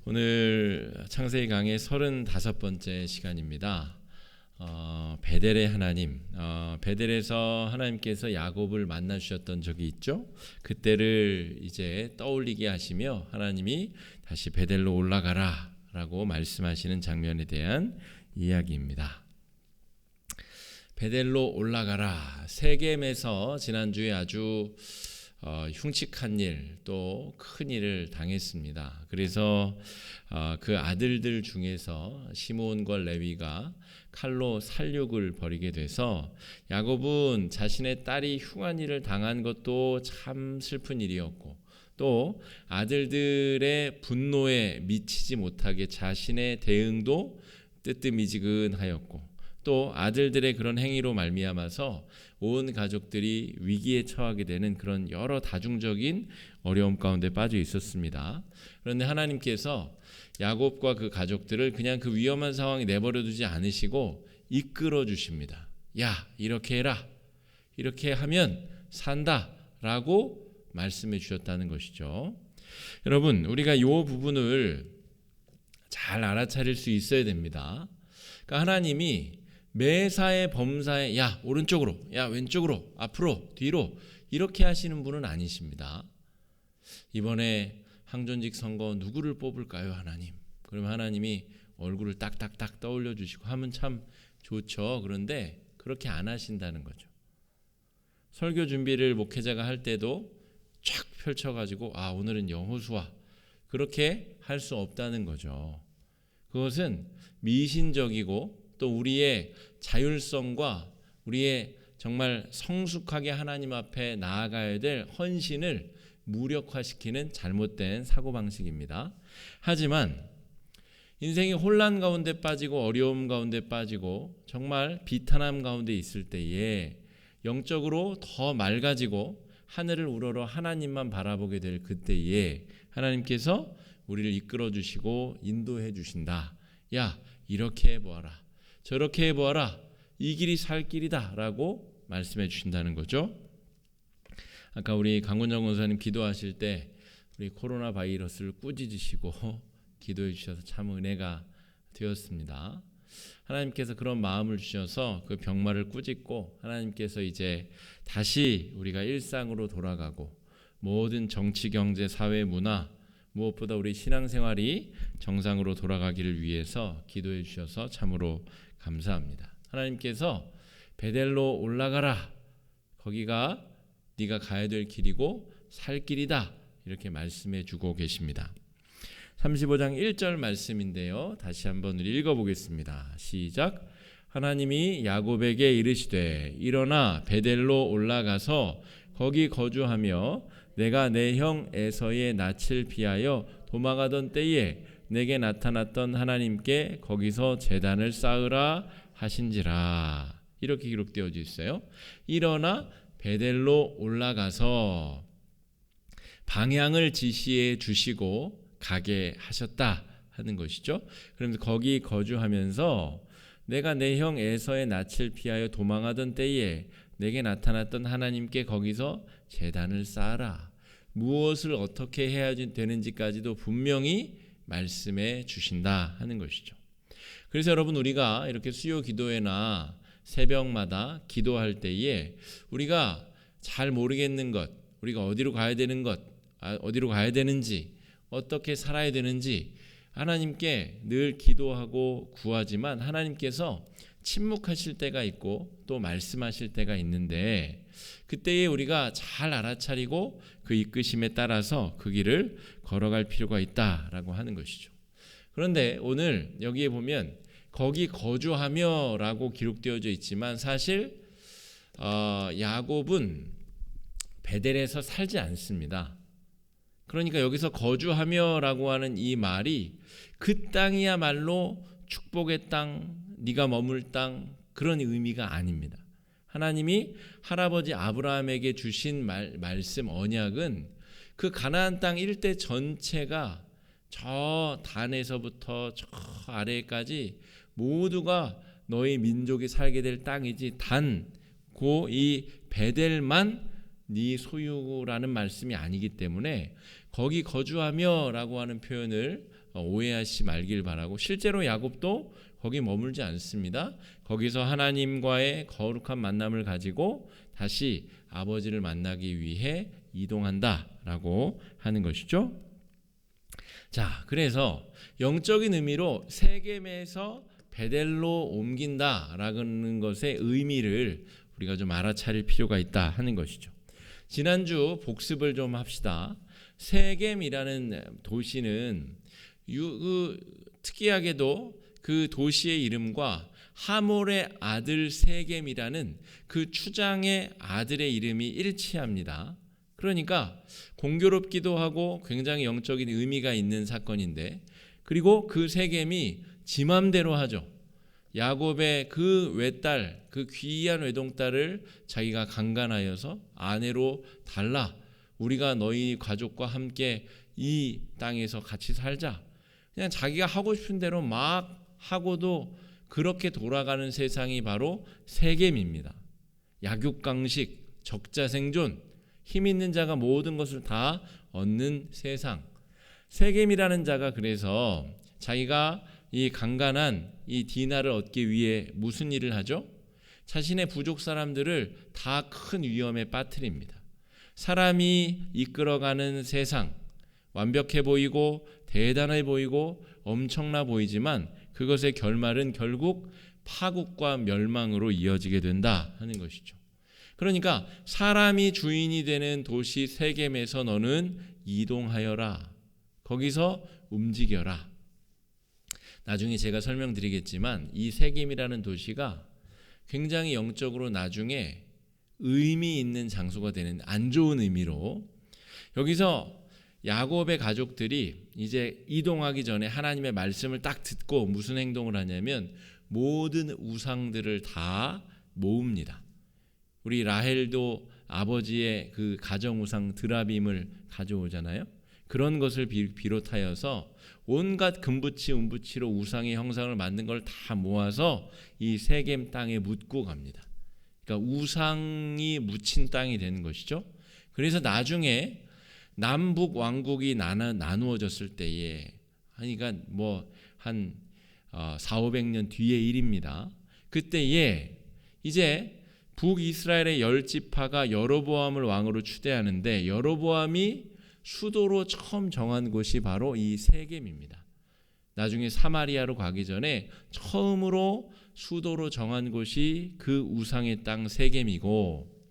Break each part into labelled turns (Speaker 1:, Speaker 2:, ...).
Speaker 1: 오늘 창세기 강의 35번째 시간입니다. 베델의 하나님, 베델에서 하나님께서 야곱을 만나 주셨던 적이 있죠. 그때를 이제 떠올리게 하시며 하나님이 다시 베델로 올라가라 라고 말씀하시는 장면에 대한 이야기입니다. 베델로 올라가라. 세겜에서 지난주에 아주 흉측한 일, 또 큰 일을 당했습니다. 그래서 그 아들들 중에서 시므온과 레위가 칼로 살육을 벌이게 돼서 야곱은 자신의 딸이 흉한 일을 당한 것도 참 슬픈 일이었고, 또 아들들의 분노에 미치지 못하게 자신의 대응도 뜨뜻미지근하였고, 또 아들들의 그런 행위로 말미암아서 온 가족들이 위기에 처하게 되는 그런 여러 다중적인 어려움 가운데 빠져 있었습니다. 그런데 하나님께서 야곱과 그 가족들을 그냥 그 위험한 상황에 내버려 두지 않으시고 이끌어 주십니다. 야, 이렇게 해라. 이렇게 하면 산다 라고 말씀해 주셨다는 것이죠. 여러분, 우리가 이 부분을 잘 알아차릴 수 있어야 됩니다. 그러니까 하나님이 매사에 범사에 야 오른쪽으로, 야 왼쪽으로, 앞으로, 뒤로 이렇게 하시는 분은 아니십니다. 이번에 항존직 선거 누구를 뽑을까요, 하나님? 그러면 하나님이 얼굴을 딱딱딱 떠올려 주시고 하면 참 좋죠. 그런데 그렇게 안 하신다는 거죠. 설교 준비를 목회자가 할 때도 쫙 펼쳐가지고 오늘은 여호수아 그렇게 할 수 없다는 거죠. 그것은 미신적이고 또 우리의 자율성과 우리의 정말 성숙하게 하나님 앞에 나아가야 될 헌신을 무력화시키는 잘못된 사고방식입니다. 하지만 인생이 혼란 가운데 빠지고 어려움 가운데 빠지고 정말 비탄함 가운데 있을 때에 영적으로 더 맑아지고 하늘을 우러러 하나님만 바라보게 될 그때에 하나님께서 우리를 이끌어 주시고 인도해 주신다. 야, 이렇게 해보아라. 저렇게 해보아라. 이 길이 살 길이다 라고 말씀해 주신다는 거죠. 아까 우리 강군정 권사님 기도하실 때 우리 코로나 바이러스를 꾸짖으시고 기도해 주셔서 참 은혜가 되었습니다. 하나님께서 그런 마음을 주셔서 그 병마를 꾸짖고 하나님께서 이제 다시 우리가 일상으로 돌아가고 모든 정치, 경제, 사회, 문화 무엇보다 우리 신앙생활이 정상으로 돌아가기를 위해서 기도해 주셔서 참으로 감사합니다. 하나님께서 베델로 올라가라. 거기가 네가 가야 될 길이고 살 길이다. 이렇게 말씀해 주고 계십니다. 35장 1절 말씀인데요. 다시 한번 읽어보겠습니다. 시작. 하나님이 야곱에게 이르시되 일어나 베델로 올라가서 거기 거주하며 내가 내 형 에서의 낯을 피하여 도망하던 때에 내게 나타났던 하나님께 거기서 제단을 쌓으라 하신지라. 이렇게 기록되어져 있어요. 일어나 베델로 올라가서 방향을 지시해 주시고 가게 하셨다 하는 것이죠. 그러면서 거기 거주하면서 내가 내 형 에서의 낯을 피하여 도망하던 때에 내게 나타났던 하나님께 거기서 제단을 쌓아라. 무엇을 어떻게 해야 되는지까지도 분명히 말씀해 주신다 하는 것이죠. 그래서 여러분, 우리가 이렇게 수요 기도회나 새벽마다 기도할 때에 우리가 잘 모르겠는 것, 우리가 어디로 가야 되는 것, 어디로 가야 되는지, 어떻게 살아야 되는지 하나님께 늘 기도하고 구하지만 하나님께서 침묵하실 때가 있고 또 말씀하실 때가 있는데 그때에 우리가 잘 알아차리고 그 이끄심에 따라서 그 길을 걸어갈 필요가 있다라고 하는 것이죠. 그런데 오늘 여기에 보면 거기 거주하며 라고 기록되어져 있지만 사실 야곱은 베델에서 살지 않습니다. 그러니까 여기서 거주하며 라고 하는 이 말이 그 땅이야말로 축복의 땅, 네가 머물 땅 그런 의미가 아닙니다. 하나님이 할아버지 아브라함에게 주신 말씀 언약은 그 가나안 땅 일대 전체가 저 단에서부터 저 아래까지 모두가 너희 민족이 살게 될 땅이지 단 고 이 베델만 네 소유라는 말씀이 아니기 때문에 거기 거주하며라고 하는 표현을 오해하지 말길 바라고, 실제로 야곱도 거기 머물지 않습니다. 거기서 하나님과의 거룩한 만남을 가지고 다시 아버지를 만나기 위해 이동한다라고 하는 것이죠. 자, 그래서 영적인 의미로 세겜에서 베델로 옮긴다라는 것의 의미를 우리가 좀 알아차릴 필요가 있다 하는 것이죠. 지난주 복습을 좀 합시다. 세겜이라는 도시는 특이하게도 그 도시의 이름과 하몰의 아들 세겜이라는 그 추장의 아들의 이름이 일치합니다. 그러니까 공교롭기도 하고 굉장히 영적인 의미가 있는 사건인데, 그리고 그 세겜이 지 맘대로 하죠. 야곱의 그 외딸, 그 귀한 외동딸을 자기가 강간하여서 아내로 달라, 우리가 너희 가족과 함께 이 땅에서 같이 살자. 그냥 자기가 하고 싶은 대로 막 하고도 그렇게 돌아가는 세상이 바로 세겜입니다. 약육강식, 적자생존, 힘 있는 자가 모든 것을 다 얻는 세상. 세겜이라는 자가 그래서 자기가 이 강간한 이 디나를 얻기 위해 무슨 일을 하죠? 자신의 부족 사람들을 다 큰 위험에 빠뜨립니다. 사람이 이끌어가는 세상, 완벽해 보이고 대단해 보이고 엄청나 보이지만 그것의 결말은 결국 파국과 멸망으로 이어지게 된다 하는 것이죠. 그러니까 사람이 주인이 되는 도시 세겜에서 너는 이동하여라. 거기서 움직여라. 나중에 제가 설명드리겠지만 이 세겜이라는 도시가 굉장히 영적으로 나중에 의미 있는 장소가 되는, 안 좋은 의미로, 여기서 야곱의 가족들이 이제 이동하기 전에 하나님의 말씀을 딱 듣고 무슨 행동을 하냐면 모든 우상들을 다 모읍니다. 우리 라헬도 아버지의 그 가정 우상 드라빔을 가져오잖아요. 그런 것을 비롯하여서 온갖 금붙이 은붙이로 우상의 형상을 만든 걸 다 모아서 이 세겜 땅에 묻고 갑니다. 그러니까 우상이 묻힌 땅이 되는 것이죠. 그래서 나중에 남북 왕국이 나누어졌을 때에, 그러니까 한 400-500년 뒤의 일입니다. 그때에 이제 북이스라엘의 10지파가 여로보암을 왕으로 추대하는데, 여로보암이 수도로 처음 정한 곳이 바로 이 세겜입니다. 나중에 사마리아로 가기 전에 처음으로 수도로 정한 곳이 그 우상의 땅 세겜이고,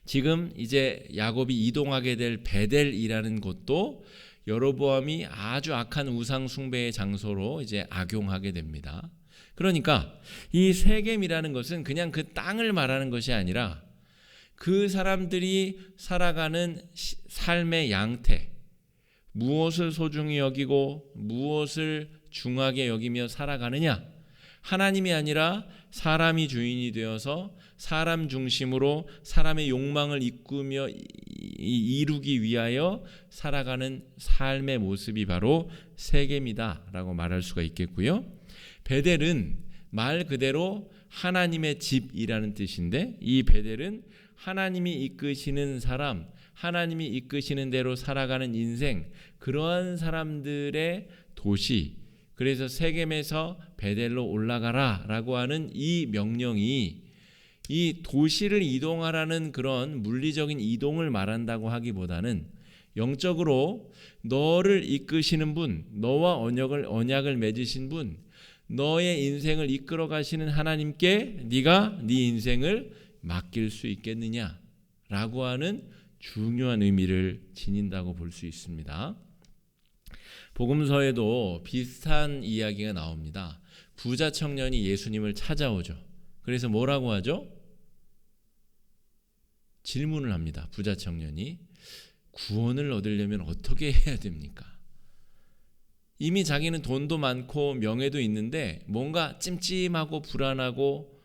Speaker 1: 지금 이제 야곱이 이동하게 될 베델이라는 곳도 여로보암이 아주 악한 우상 숭배의 장소로 이제 악용하게 됩니다. 그러니까 이 세겜이라는 것은 그냥 그 땅을 말하는 것이 아니라 그 사람들이 살아가는 삶의 양태, 무엇을 소중히 여기고 무엇을 중하게 여기며 살아가느냐, 하나님이 아니라 사람이 주인이 되어서 사람 중심으로 사람의 욕망을 이끌며 이루기 위하여 살아가는 삶의 모습이 바로 세겜이다라고 말할 수가 있겠고요. 베델은 말 그대로 하나님의 집이라는 뜻인데, 이 베델은 하나님이 이끄시는 사람, 하나님이 이끄시는 대로 살아가는 인생, 그러한 사람들의 도시, 그래서 세겜에서 베델로 올라가라 라고 하는 이 명령이 이 도시를 이동하라는 그런 물리적인 이동을 말한다고 하기보다는 영적으로 너를 이끄시는 분, 너와 언약을 맺으신 분, 너의 인생을 이끌어 가시는 하나님께 네가 네 인생을 맡길 수 있겠느냐라고 하는 중요한 의미를 지닌다고 볼 수 있습니다. 복음서에도 비슷한 이야기가 나옵니다. 부자 청년이 예수님을 찾아오죠. 그래서 뭐라고 하죠? 질문을 합니다. 부자 청년이 구원을 얻으려면 어떻게 해야 됩니까? 이미 자기는 돈도 많고 명예도 있는데 뭔가 찜찜하고 불안하고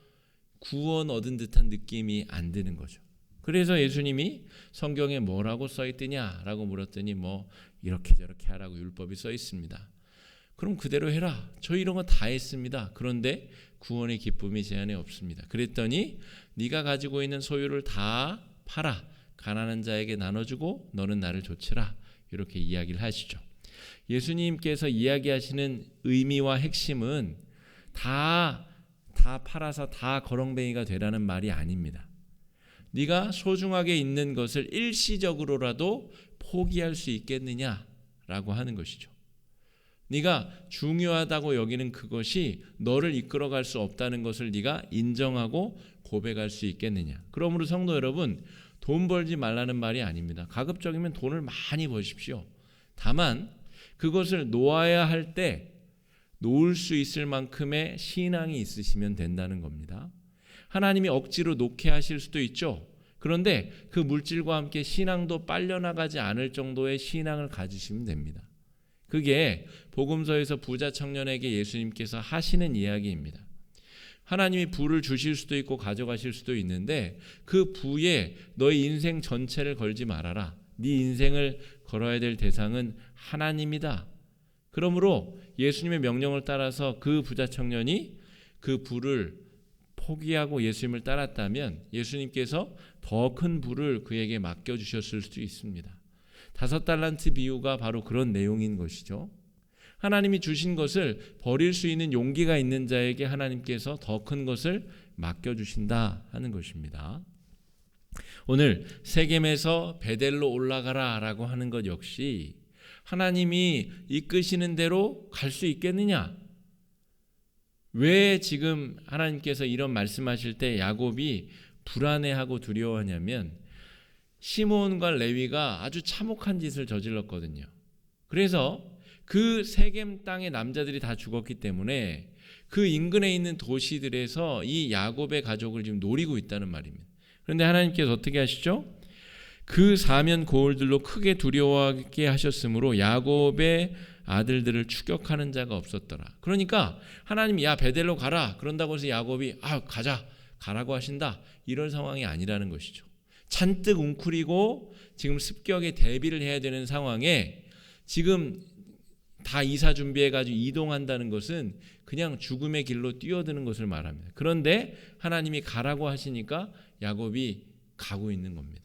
Speaker 1: 구원 얻은 듯한 느낌이 안 드는 거죠. 그래서 예수님이 성경에 뭐라고 써 있더냐라고 물었더니 이렇게 저렇게 하라고 율법이 써 있습니다. 그럼 그대로 해라. 저 이런 거 다 했습니다. 그런데 구원의 기쁨이 제 안에 없습니다. 그랬더니 네가 가지고 있는 소유를 다 팔아 가난한 자에게 나눠주고 너는 나를 좇으라. 이렇게 이야기를 하시죠. 예수님께서 이야기하시는 의미와 핵심은 다 팔아서 다 거렁뱅이가 되라는 말이 아닙니다. 네가 소중하게 있는 것을 일시적으로라도 포기할 수 있겠느냐라고 하는 것이죠. 네가 중요하다고 여기는 그것이 너를 이끌어갈 수 없다는 것을 네가 인정하고 고백할 수 있겠느냐. 그러므로 성도 여러분, 돈 벌지 말라는 말이 아닙니다. 가급적이면 돈을 많이 버십시오. 다만 그것을 놓아야 할 때 놓을 수 있을 만큼의 신앙이 있으시면 된다는 겁니다. 하나님이 억지로 놓게 하실 수도 있죠. 그런데 그 물질과 함께 신앙도 빨려나가지 않을 정도의 신앙을 가지시면 됩니다. 그게 복음서에서 부자 청년에게 예수님께서 하시는 이야기입니다. 하나님이 부를 주실 수도 있고 가져가실 수도 있는데 그 부에 너의 인생 전체를 걸지 말아라. 네 인생을 걸어야 될 대상은 하나님이다. 그러므로 예수님의 명령을 따라서 그 부자 청년이 그 부를 포기하고 예수님을 따랐다면 예수님께서 더 큰 부를 그에게 맡겨주셨을 수도 있습니다. 5달란트 비유가 바로 그런 내용인 것이죠. 하나님이 주신 것을 버릴 수 있는 용기가 있는 자에게 하나님께서 더 큰 것을 맡겨주신다 하는 것입니다. 오늘 세겜에서 베델로 올라가라 라고 하는 것 역시 하나님이 이끄시는 대로 갈 수 있겠느냐? 왜 지금 하나님께서 이런 말씀하실 때 야곱이 불안해하고 두려워하냐면 시몬과 레위가 아주 참혹한 짓을 저질렀거든요. 그래서 그 세겜 땅의 남자들이 다 죽었기 때문에 그 인근에 있는 도시들에서 이 야곱의 가족을 지금 노리고 있다는 말입니다. 그런데 하나님께서 어떻게 하시죠? 그 사면 고울들로 크게 두려워하게 하셨으므로 야곱의 아들들을 추격하는 자가 없었더라. 그러니까 하나님이 야 베델로 가라 그런다고 해서 야곱이 가라고 하신다 이런 상황이 아니라는 것이죠. 잔뜩 웅크리고 지금 습격에 대비를 해야 되는 상황에 지금 다 이사 준비해가지고 이동한다는 것은 그냥 죽음의 길로 뛰어드는 것을 말합니다. 그런데 하나님이 가라고 하시니까 야곱이 가고 있는 겁니다.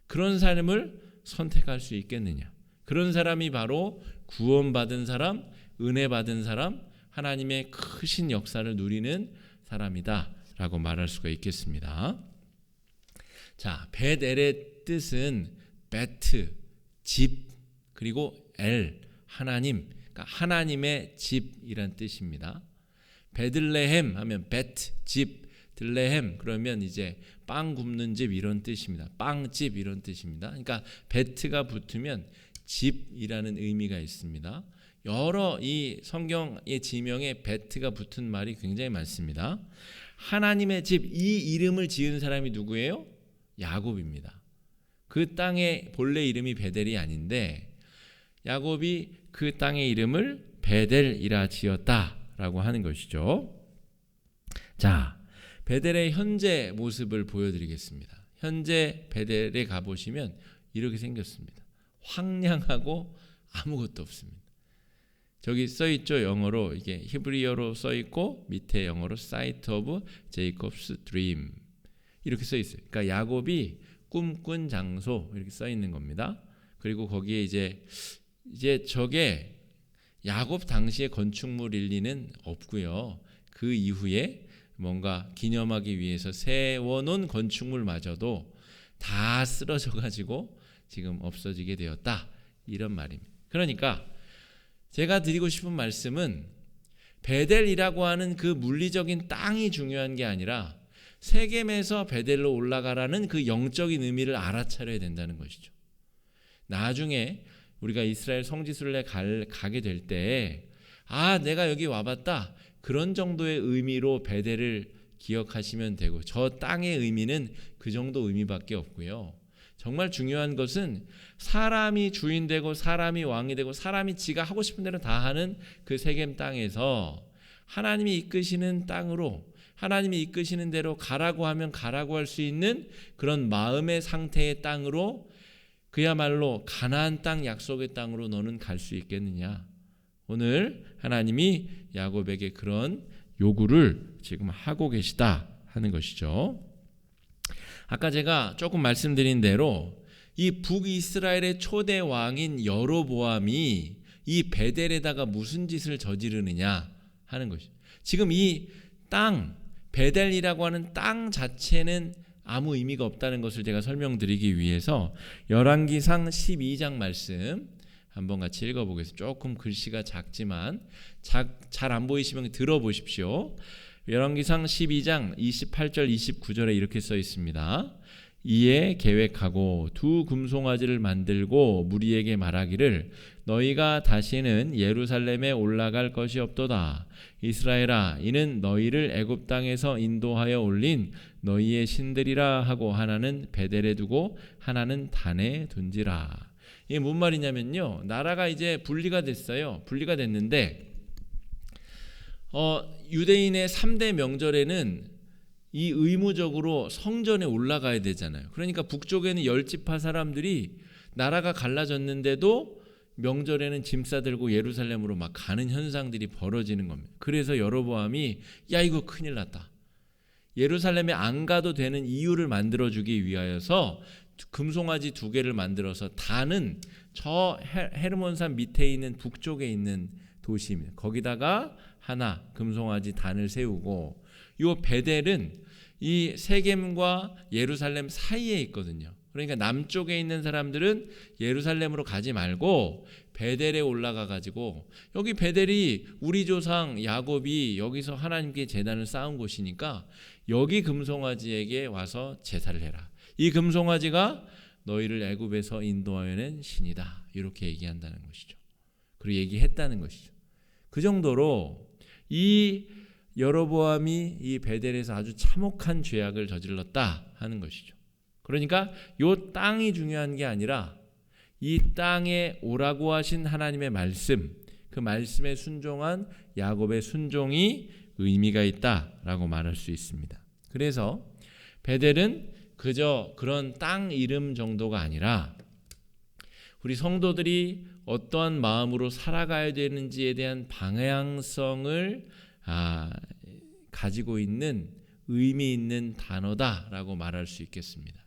Speaker 1: 그런 삶을 선택할 수 있겠느냐? 그런 사람이 바로 구원받은 사람, 은혜 받은 사람, 하나님의 크신 역사를 누리는 사람이다 라고 말할 수가 있겠습니다. 자, 벳엘의 뜻은 베트, 집, 그리고 엘, 하나님, 그러니까 하나님의 집이란 뜻입니다. 베들레헴 하면 베트, 집, 들레헴 그러면 이제 빵 굽는 집 이런 뜻입니다. 빵집 이런 뜻입니다. 그러니까 베트가 붙으면 집이라는 의미가 있습니다. 여러 이 성경의 지명에 베트가 붙은 말이 굉장히 많습니다. 하나님의 집, 이 이름을 지은 사람이 누구예요? 야곱입니다. 그 땅의 본래 이름이 베델이 아닌데 야곱이 그 땅의 이름을 베델이라 지었다라고 하는 것이죠. 자, 베델의 현재 모습을 보여드리겠습니다. 현재 베델에 가보시면 이렇게 생겼습니다. 황량하고 아무것도 없습니다. 저기 써있죠. 영어로 이게 히브리어로 써있고 밑에 영어로 Site of Jacob's Dream 이렇게 써있어요. 그러니까 야곱이 꿈꾼 장소 이렇게 써있는 겁니다. 그리고 거기에 이제 저게 야곱 당시의 건축물일 리는 없고요. 그 이후에 뭔가 기념하기 위해서 세워놓은 건축물마저도 다 쓰러져 가지고 지금 없어지게 되었다 이런 말입니다. 그러니까 제가 드리고 싶은 말씀은 베델이라고 하는 그 물리적인 땅이 중요한 게 아니라 세겜에서 베델로 올라가라는 그 영적인 의미를 알아차려야 된다는 것이죠. 나중에 우리가 이스라엘 성지순례 가게 될 때 내가 여기 와봤다 그런 정도의 의미로 베델을 기억하시면 되고 저 땅의 의미는 그 정도 의미밖에 없고요. 정말 중요한 것은 사람이 주인 되고 사람이 왕이 되고 사람이 지가 하고 싶은 대로 다 하는 그 세겜 땅에서 하나님이 이끄시는 땅으로 하나님이 이끄시는 대로 가라고 하면 가라고 할 수 있는 그런 마음의 상태의 땅으로 그야말로 가나안 땅 약속의 땅으로 너는 갈 수 있겠느냐. 오늘 하나님이 야곱에게 그런 요구를 지금 하고 계시다 하는 것이죠. 아까 제가 조금 말씀드린 대로 이 북이스라엘의 초대 왕인 여로보암이 이 베델에다가 무슨 짓을 저지르느냐 하는 것이죠. 지금 이 땅, 베델이라고 하는 땅 자체는 아무 의미가 없다는 것을 제가 설명드리기 위해서 열왕기상 12장 말씀 한번 같이 읽어보겠습니다. 조금 글씨가 작지만 잘 안 보이시면 들어보십시오. 열왕기상 12장 28절 29절에 이렇게 써 있습니다. 이에 계획하고 두 금송아지를 만들고 무리에게 말하기를 너희가 다시는 예루살렘에 올라갈 것이 없도다. 이스라엘아, 이는 너희를 애굽 땅에서 인도하여 올린 너희의 신들이라 하고 하나는 베델에 두고 하나는 단에 둔지라. 이게 뭔 말이냐면요, 나라가 이제 분리가 됐어요. 분리가 됐는데 유대인의 3대 명절에는 이 의무적으로 성전에 올라가야 되잖아요. 그러니까 북쪽에는 10지파 사람들이 나라가 갈라졌는데도 명절에는 짐 싸들고 예루살렘으로 막 가는 현상들이 벌어지는 겁니다. 그래서 여로보암이 야, 이거 큰일 났다. 예루살렘에 안 가도 되는 이유를 만들어주기 위하여서 금송아지 2개를 만들어서 단은 저 헤르몬산 밑에 있는 북쪽에 있는 도시입니다. 거기다가 하나 금송아지 단을 세우고, 이 베델은 이 세겜과 예루살렘 사이에 있거든요. 그러니까 남쪽에 있는 사람들은 예루살렘으로 가지 말고 베델에 올라가 가지고, 여기 베델이 우리 조상 야곱이 여기서 하나님께 제단을 쌓은 곳이니까 여기 금송아지에게 와서 제사를 해라. 이 금송아지가 너희를 애굽에서 인도하여낸 신이다. 이렇게 얘기한다는 것이죠. 그리고 얘기했다는 것이죠. 그 정도로 이 여로보암이 이 베델에서 아주 참혹한 죄악을 저질렀다 하는 것이죠. 그러니까 이 땅이 중요한 게 아니라 이 땅에 오라고 하신 하나님의 말씀, 그 말씀에 순종한 야곱의 순종이 의미가 있다라고 말할 수 있습니다. 그래서 베델은 그저 그런 땅 이름 정도가 아니라 우리 성도들이 어떠한 마음으로 살아가야 되는지에 대한 방향성을 가지고 있는 의미 있는 단어다라고 말할 수 있겠습니다.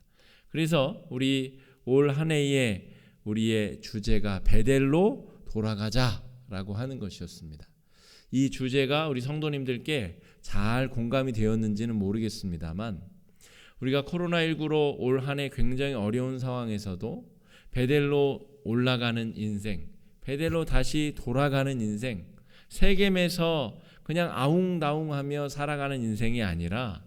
Speaker 1: 그래서 우리 올 한 해의 우리의 주제가 베델로 돌아가자라고 하는 것이었습니다. 이 주제가 우리 성도님들께 잘 공감이 되었는지는 모르겠습니다만, 우리가 코로나19로 올 한 해 굉장히 어려운 상황에서도 베델로 올라가는 인생, 베델로 다시 돌아가는 인생, 세겜에서 그냥 아웅다웅하며 살아가는 인생이 아니라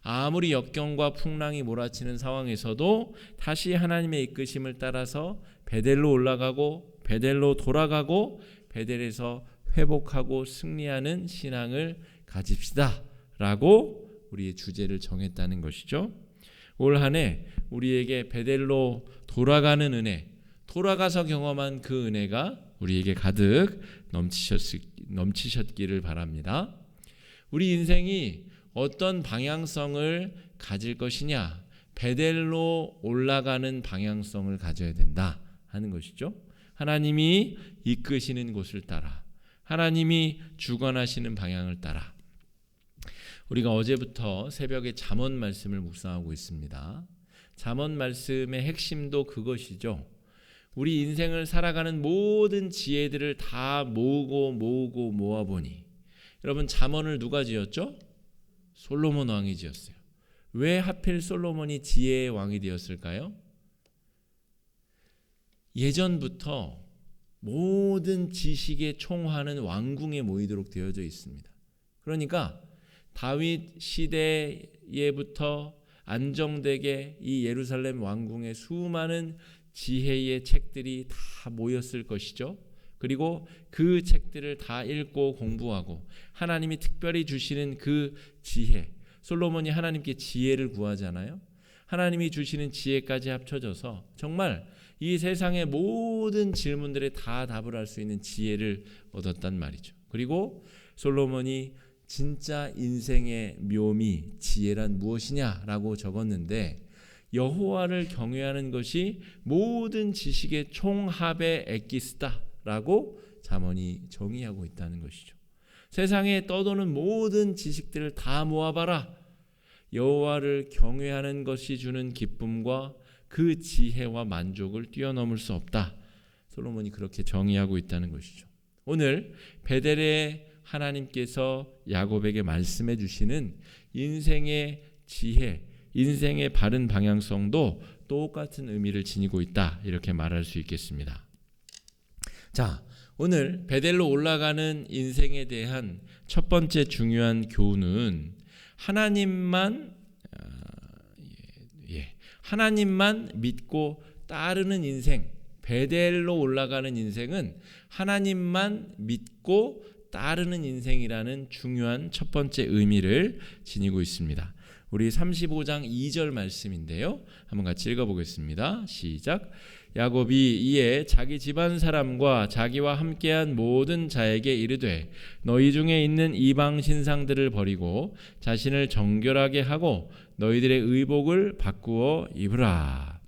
Speaker 1: 아무리 역경과 풍랑이 몰아치는 상황에서도 다시 하나님의 이끄심을 따라서 베델로 올라가고 베델로 돌아가고 베델에서 회복하고 승리하는 신앙을 가집시다 라고 우리의 주제를 정했다는 것이죠. 올 한 해 우리에게 베델로 돌아가는 은혜, 돌아가서 경험한 그 은혜가 우리에게 가득 넘치셨기를 바랍니다. 우리 인생이 어떤 방향성을 가질 것이냐, 베델로 올라가는 방향성을 가져야 된다 하는 것이죠. 하나님이 이끄시는 곳을 따라, 하나님이 주관하시는 방향을 따라. 우리가 어제부터 새벽에 잠언 말씀을 묵상하고 있습니다. 잠언 말씀의 핵심도 그것이죠. 우리 인생을 살아가는 모든 지혜들을 다 모으고 모아보니, 여러분, 잠언을 누가 지었죠? 솔로몬 왕이 지었어요. 왜 하필 솔로몬이 지혜의 왕이 되었을까요? 예전부터 모든 지식의 총화는 왕궁에 모이도록 되어져 있습니다. 그러니까 다윗 시대에부터 안정되게 이 예루살렘 왕궁에 수많은 지혜의 책들이 다 모였을 것이죠. 그리고 그 책들을 다 읽고 공부하고 하나님이 특별히 주시는 그 지혜, 솔로몬이 하나님께 지혜를 구하잖아요. 하나님이 주시는 지혜까지 합쳐져서 정말 이 세상의 모든 질문들에 다 답을 할 수 있는 지혜를 얻었단 말이죠. 그리고 솔로몬이 진짜 인생의 묘미, 지혜란 무엇이냐라고 적었는데, 여호와를 경외하는 것이 모든 지식의 총합의 엑기스다라고 잠언이 정의하고 있다는 것이죠. 세상에 떠도는 모든 지식들을 다 모아봐라. 여호와를 경외하는 것이 주는 기쁨과 그 지혜와 만족을 뛰어넘을 수 없다. 솔로몬이 그렇게 정의하고 있다는 것이죠. 오늘 베델에 하나님께서 야곱에게 말씀해 주시는 인생의 지혜, 인생의 바른 방향성도 똑같은 의미를 지니고 있다. 이렇게 말할 수 있겠습니다. 자, 오늘 베델로 올라가는 인생에 대한 첫 번째 중요한 교훈은 하나님만 믿고 따르는 인생, 베델로 올라가는 인생은 하나님만 믿고 따르는 인생이라는 중요한 첫 번째 의미를 지니고 있습니다. 우리 35장 2절 말씀인데요. 한번 같이 읽어보겠습니다. 시작. 야곱이 이에 자기 집안 사람과 자기와 함께한 모든 자에게 이르되 너희 중에 있는 이방 신상들을 버리고 자신을 정결하게 하고 너희들의 의복을 바꾸어 입으라.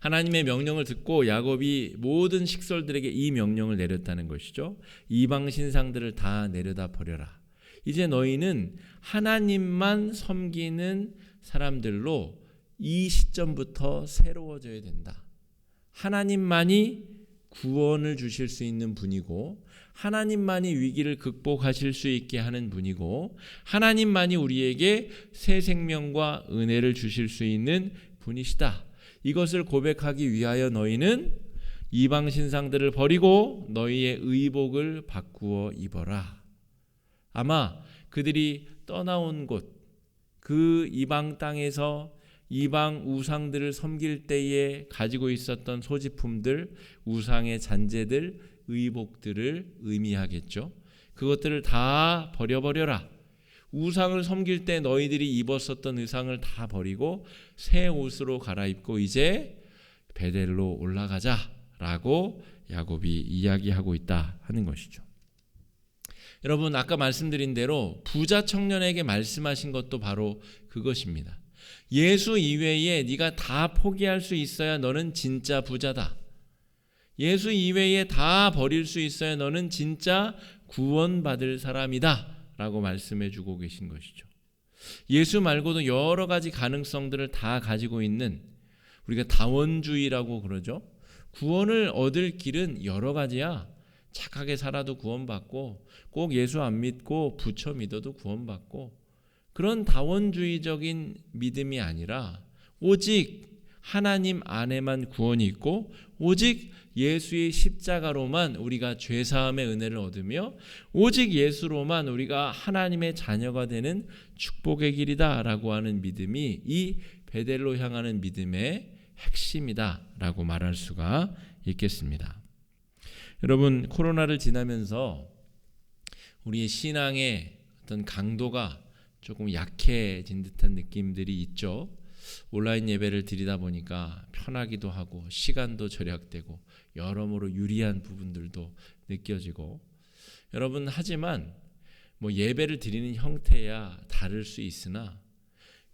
Speaker 1: 하나님의 명령을 듣고 야곱이 모든 식솔들에게 이 명령을 내렸다는 것이죠. 이방 신상들을 다 내려다 버려라. 이제 너희는 하나님만 섬기는 사람들로 이 시점부터 새로워져야 된다. 하나님만이 구원을 주실 수 있는 분이고 하나님만이 위기를 극복하실 수 있게 하는 분이고 하나님만이 우리에게 새 생명과 은혜를 주실 수 있는 분이시다. 이것을 고백하기 위하여 너희는 이방 신상들을 버리고 너희의 의복을 바꾸어 입어라. 아마 그들이 떠나온 곳, 그 이방 땅에서 이방 우상들을 섬길 때에 가지고 있었던 소지품들, 우상의 잔재들, 의복들을 의미하겠죠. 그것들을 다 버려버려라. 우상을 섬길 때 너희들이 입었었던 의상을 다 버리고 새 옷으로 갈아입고 이제 베델로 올라가자라고 야곱이 이야기하고 있다 하는 것이죠. 여러분, 아까 말씀드린 대로 부자 청년에게 말씀하신 것도 바로 그것입니다. 예수 이외에 네가 다 포기할 수 있어야 너는 진짜 부자다. 예수 이외에 다 버릴 수 있어야 너는 진짜 구원받을 사람이다 라고 말씀해 주고 계신 것이죠. 예수 말고도 여러 가지 가능성들을 다 가지고 있는, 우리가 다원주의라고 그러죠. 구원을 얻을 길은 여러 가지야. 착하게 살아도 구원받고 꼭 예수 안 믿고 부처 믿어도 구원받고, 그런 다원주의적인 믿음이 아니라 오직 하나님 안에만 구원이 있고 오직 예수의 십자가로만 우리가 죄사함의 은혜를 얻으며 오직 예수로만 우리가 하나님의 자녀가 되는 축복의 길이다라고 하는 믿음이 이 베델로 향하는 믿음의 핵심이다라고 말할 수가 있겠습니다. 여러분, 코로나를 지나면서 우리의 신앙의 어떤 강도가 조금 약해진 듯한 느낌들이 있죠. 온라인 예배를 드리다 보니까 편하기도 하고 시간도 절약되고 여러모로 유리한 부분들도 느껴지고, 여러분, 하지만 예배를 드리는 형태야 다를 수 있으나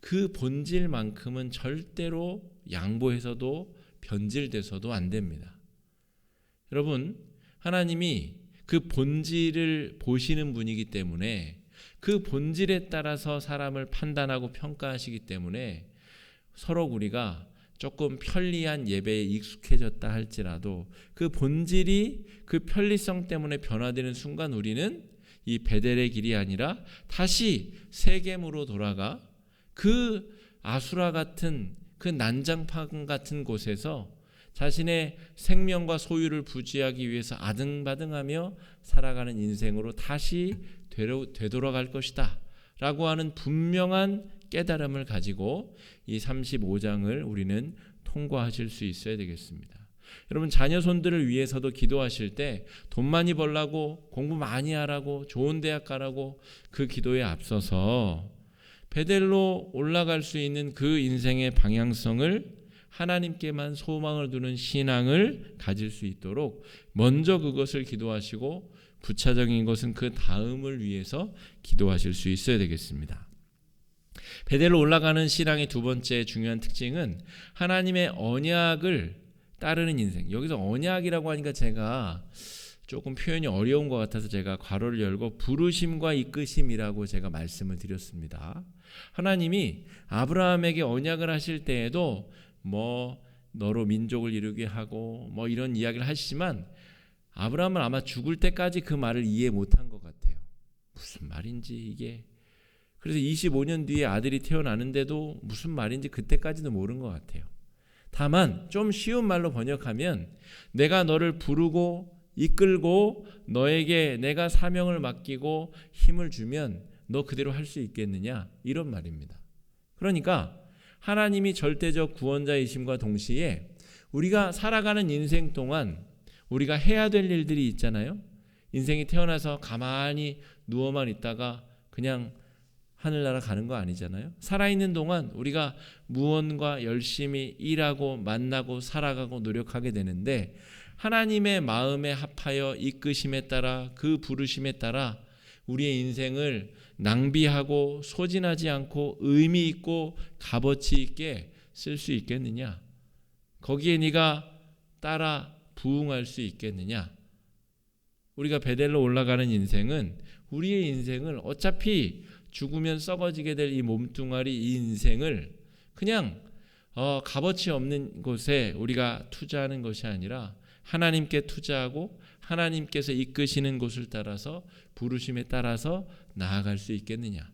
Speaker 1: 그 본질만큼은 절대로 양보해서도 변질돼서도 안 됩니다. 여러분, 하나님이 그 본질을 보시는 분이기 때문에 그 본질에 따라서 사람을 판단하고 평가하시기 때문에 서로 우리가 조금 편리한 예배에 익숙해졌다 할지라도 그 본질이 그 편리성 때문에 변화되는 순간 우리는 이 베델의 길이 아니라 다시 세겜으로 돌아가 그 아수라 같은 그 난장판 같은 곳에서 자신의 생명과 소유를 부지하기 위해서 아등바등하며 살아가는 인생으로 다시 되돌아갈 것이다 라고 하는 분명한 깨달음을 가지고 이 35장을 우리는 통과하실 수 있어야 되겠습니다. 여러분, 자녀 손들을 위해서도 기도하실 때 돈 많이 벌라고, 공부 많이 하라고, 좋은 대학 가라고 그 기도에 앞서서 베델로 올라갈 수 있는 그 인생의 방향성을 하나님께만 소망을 두는 신앙을 가질 수 있도록 먼저 그것을 기도하시고 부차적인 것은 그 다음을 위해서 기도하실 수 있어야 되겠습니다. 베델로 올라가는 신앙의 두 번째 중요한 특징은 하나님의 언약을 따르는 인생. 여기서 언약이라고 하니까 제가 조금 표현이 어려운 것 같아서 제가 괄호를 열고 부르심과 이끄심이라고 제가 말씀을 드렸습니다. 하나님이 아브라함에게 언약을 하실 때에도 뭐 너로 민족을 이루게 하고 뭐 이런 이야기를 하시지만 아브라함은 아마 죽을 때까지 그 말을 이해 못한 것 같아요. 무슨 말인지 이게. 그래서 25년 뒤에 아들이 태어나는데도 무슨 말인지 그때까지도 모른 것 같아요. 다만 좀 쉬운 말로 번역하면 내가 너를 부르고 이끌고 너에게 내가 사명을 맡기고 힘을 주면 너 그대로 할 수 있겠느냐, 이런 말입니다. 그러니까 하나님이 절대적 구원자이심과 동시에 우리가 살아가는 인생 동안 우리가 해야 될 일들이 있잖아요. 인생이 태어나서 가만히 누워만 있다가 그냥 하늘나라 가는 거 아니잖아요. 살아있는 동안 우리가 무언가 열심히 일하고 만나고 살아가고 노력하게 되는데 하나님의 마음에 합하여 이끄심에 따라 그 부르심에 따라 우리의 인생을 낭비하고 소진하지 않고 의미 있고 값어치 있게 쓸 수 있겠느냐? 거기에 네가 따라 부응할 수 있겠느냐? 우리가 베델로 올라가는 인생은 우리의 인생을 어차피 죽으면 썩어지게 될 이 몸뚱아리 이 인생을 그냥 값어치 없는 곳에 우리가 투자하는 것이 아니라 하나님께 투자하고 하나님께서 이끄시는 곳을 따라서 부르심에 따라서 나아갈 수 있겠느냐.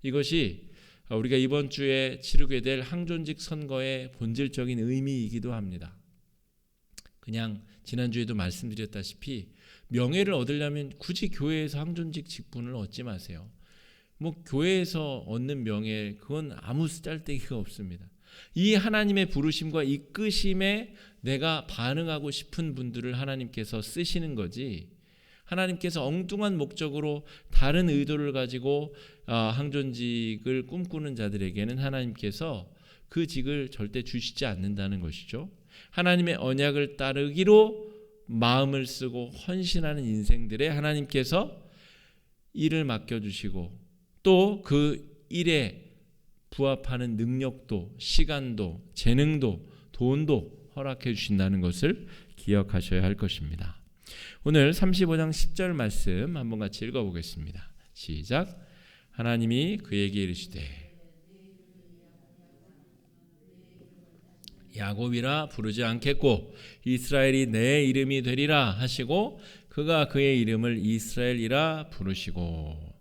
Speaker 1: 이것이 우리가 이번 주에 치르게 될 항존직 선거의 본질적인 의미이기도 합니다. 그냥 지난주에도 말씀드렸다시피 명예를 얻으려면 굳이 교회에서 항존직 직분을 얻지 마세요. 뭐 교회에서 얻는 명예 그건 아무 쓸데기가 없습니다. 이 하나님의 부르심과 이끄심에 내가 반응하고 싶은 분들을 하나님께서 쓰시는 거지, 하나님께서 엉뚱한 목적으로 다른 의도를 가지고 항존직을 꿈꾸는 자들에게는 하나님께서 그 직을 절대 주시지 않는다는 것이죠. 하나님의 언약을 따르기로 마음을 쓰고 헌신하는 인생들에 하나님께서 일을 맡겨주시고 또 그 일에 부합하는 능력도 시간도 재능도 돈도 허락해 주신다는 것을 기억하셔야 할 것입니다. 오늘 35장 10절 말씀 한번 같이 읽어보겠습니다. 시작. 하나님이 그에게 이르시되 야곱이라 부르지 않겠고 이스라엘이 내 이름이 되리라 하시고 그가 그의 이름을 이스라엘이라 부르시고.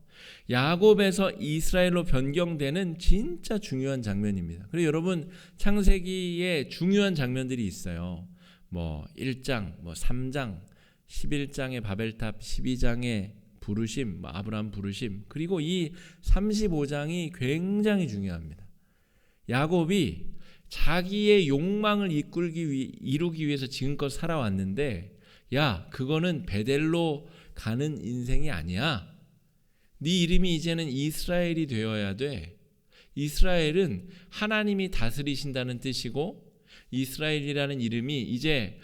Speaker 1: 야곱에서 이스라엘로 변경되는 진짜 중요한 장면입니다. 그리고 여러분 창세기에 중요한 장면들이 있어요. 뭐 1장, 뭐 3장, 11장의 바벨탑, 12장의 부르심, 아브라함 부르심, 그리고 이 35장이 굉장히 중요합니다. 야곱이 자기의 욕망을 이루기 위해서 지금껏 살아왔는데 야, 그거는 베델로 가는 인생이 아니야. 네 이름이 이제는 이스라엘이 되어야 돼. 이스라엘은 하나님이 다스리신다는 뜻이고 이스라엘이라는 이름이 이제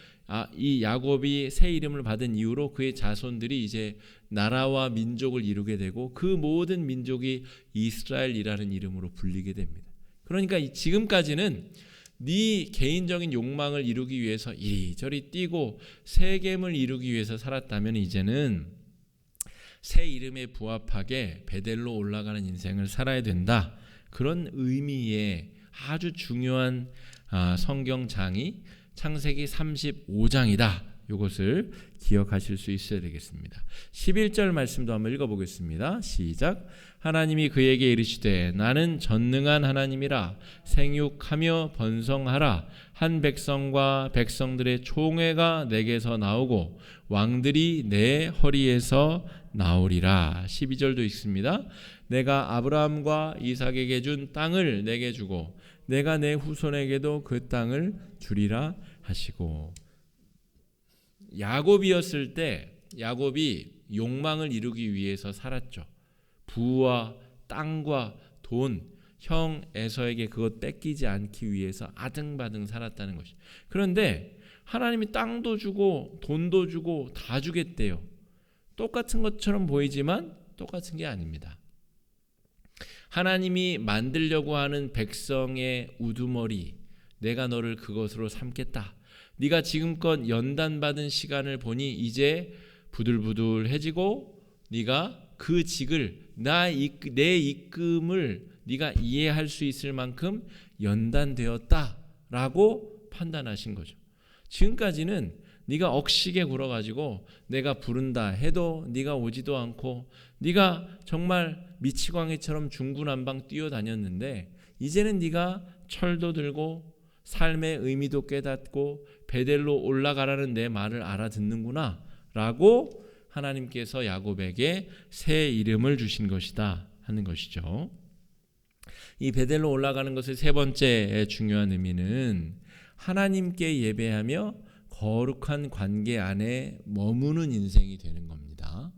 Speaker 1: 이 야곱이 새 이름을 받은 이후로 그의 자손들이 이제 나라와 민족을 이루게 되고 그 모든 민족이 이스라엘이라는 이름으로 불리게 됩니다. 그러니까 지금까지는 네 개인적인 욕망을 이루기 위해서 이리저리 뛰고 세겜을 이루기 위해서 살았다면 이제는 새 이름에 부합하게 베델로 올라가는 인생을 살아야 된다. 그런 의미의 아주 중요한 성경장이 창세기 35장이다. 이것을 기억하실 수 있어야 되겠습니다. 11절 말씀도 한번 읽어보겠습니다. 시작. 하나님이 그에게 이르시되 나는 전능한 하나님이라 생육하며 번성하라. 한 백성과 백성들의 총회가 내게서 나오고 왕들이 내 허리에서 나오리라. 12절도 있습니다. 내가 아브라함과 이삭에게 준 땅을 내게 주고 내가 내 후손에게도 그 땅을 주리라 하시고. 야곱이었을 때 야곱이 욕망을 이루기 위해서 살았죠. 부와 땅과 돈, 형 에서에게 그것 뺏기지 않기 위해서 아등바등 살았다는 것이. 그런데 하나님이 땅도 주고 돈도 주고 다 주겠대요. 똑같은 것처럼 보이지만 똑같은 게 아닙니다. 하나님이 만들려고 하는 백성의 우두머리, 내가 너를 그것으로 삼겠다. 네가 지금껏 연단받은 시간을 보니 이제 부들부들해지고 네가 그 직을 내 이끔을 네가 이해할 수 있을 만큼 연단되었다 라고 판단하신 거죠. 지금까지는 네가 억시게 굴어가지고 내가 부른다 해도 네가 오지도 않고 네가 정말 미치광이처럼 중구난방 뛰어다녔는데 이제는 네가 철도 들고 삶의 의미도 깨닫고 베델로 올라가라는 내 말을 알아듣는구나 라고 하나님께서 야곱에게 새 이름을 주신 것이다 하는 것이죠. 이 베델로 올라가는 것의 세 번째 중요한 의미는 하나님께 예배하며 거룩한 관계 안에 머무는 인생이 되는 겁니다.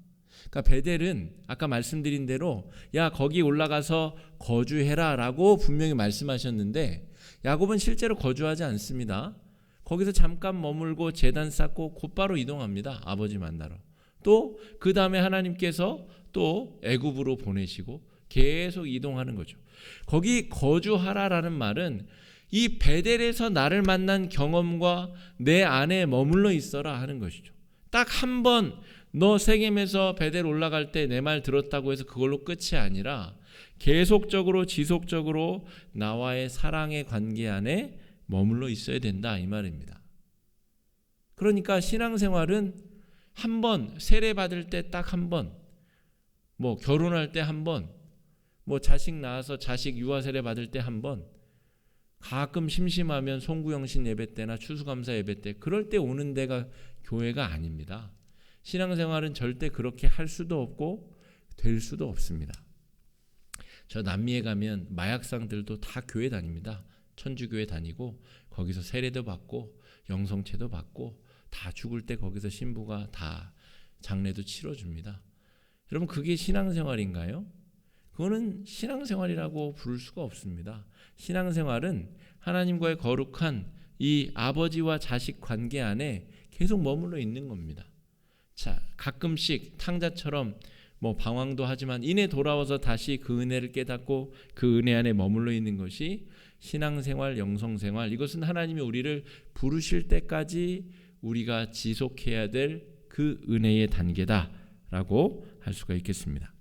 Speaker 1: 그러니까 베델은 아까 말씀드린 대로 야 거기 올라가서 거주해라 라고 분명히 말씀하셨는데 야곱은 실제로 거주하지 않습니다. 거기서 잠깐 머물고 제단 쌓고 곧바로 이동합니다. 아버지 만나러. 또 그 다음에 하나님께서 또 애굽으로 보내시고 계속 이동하는 거죠. 거기 거주하라라는 말은 이 베델에서 나를 만난 경험과 내 안에 머물러 있어라 하는 것이죠. 딱 한 번 너 세겜에서 베델 올라갈 때 내 말 들었다고 해서 그걸로 끝이 아니라 계속적으로 지속적으로 나와의 사랑의 관계 안에 머물러 있어야 된다 이 말입니다. 그러니까 신앙생활은 한 번 세례 받을 때 딱 한 번, 뭐 결혼할 때 한 번, 뭐 자식 낳아서 자식 유아 세례 받을 때 한 번, 가끔 심심하면 송구영신 예배 때나 추수감사 예배 때 그럴 때 오는 데가 교회가 아닙니다. 신앙생활은 절대 그렇게 할 수도 없고 될 수도 없습니다. 저 남미에 가면 마약상들도 다 교회 다닙니다. 천주교회 다니고 거기서 세례도 받고 영성체도 받고 다 죽을 때 거기서 신부가 다 장례도 치러줍니다. 여러분 그게 신앙생활인가요? 그거는 신앙생활이라고 부를 수가 없습니다. 신앙생활은 하나님과의 거룩한 이 아버지와 자식 관계 안에 계속 머물러 있는 겁니다. 자, 가끔씩 탕자처럼 뭐 방황도 하지만 이내 돌아와서 다시 그 은혜를 깨닫고 그 은혜 안에 머물러 있는 것이 신앙생활, 영성생활, 이것은 하나님이 우리를 부르실 때까지 우리가 지속해야 될 그 은혜의 단계다라고 할 수가 있겠습니다.